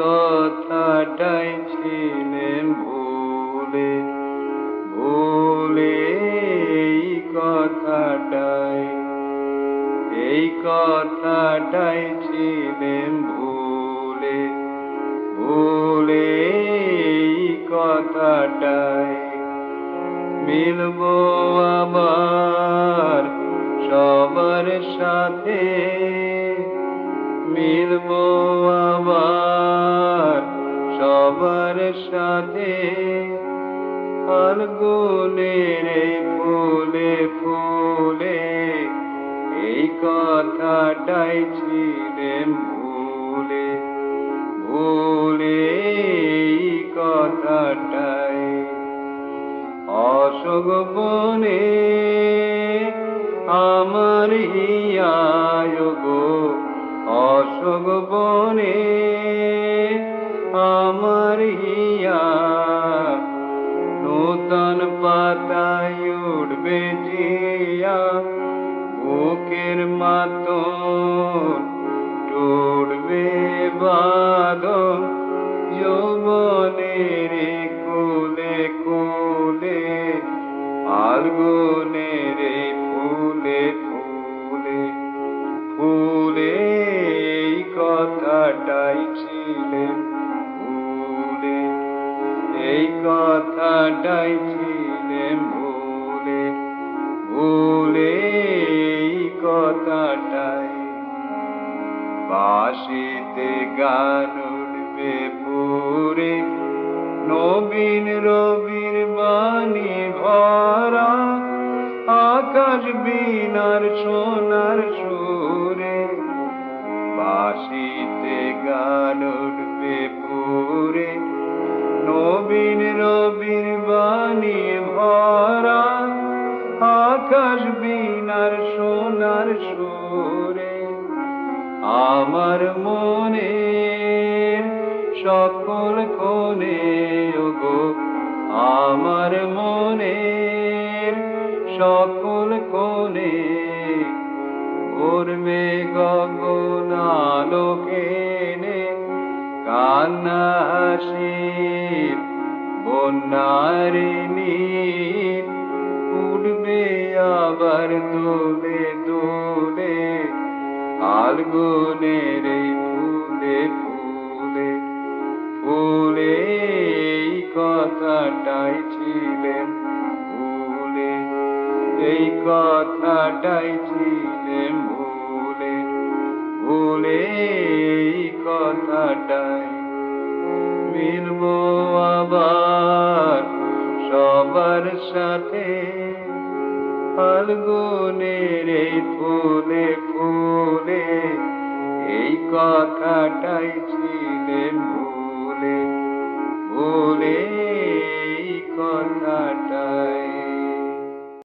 কথাটাই ছিলেম ভুলে, ভুলে এই কথাটাই, এই কথাটাই ছিলেম ভুলে, ভুলে এই কথাটাই। মিলবো আবার সবার সাথে, মিলবো আবার সবার সাথে, ফাল্গুনের এই ফুলে ফুলে এই কথাটাই ছিলেম ভুলে, ভুলে এই কথাটাই। অশোক বনে আমার হিয়ায় গো, অশোক বনে আমার হিয়া, নূতন পাতায় উঠবে জিয়া, বুকের মাতন টুটবে বাদন, যৌবনের কোলে কোলে ফাল্গুনের ফুলে ফুলে, ফুলে এই কথাটাই ছিলেম ভুলে, এই কথাটাই ছিলেম ভুলে, ভুলে এই কথাটাই। বাঁশিতে গান উঠবে পুরে, নবীন রবির বাণী ভরা, আকাশ বীণার সোনার সুরে। বাঁশিতে গান উঠবে পুরে, নবীন রবির বাণী ভরা, আকাশ বীণার সোনার সুরে। আমার মনের সকল কোণে ওগো, আমার মনের সকল কোণে ভরবে গগন আলোকে নে, কান্না হাসির বন্যার নীর উঠবে আবার দোলে দোলে, ফাল্গুনের ফুলে ফুলে, ফুলে এই কথাটাই ছিলেম ভুলে, এই কথাটাই ছিলেম ভুলে, ভুলে এই কথাটাই। মিলবো আবার সবার সাথে, ফাল্গুনের ফুলে ফুলে এই কথাটাই ছিলেম ভুলে।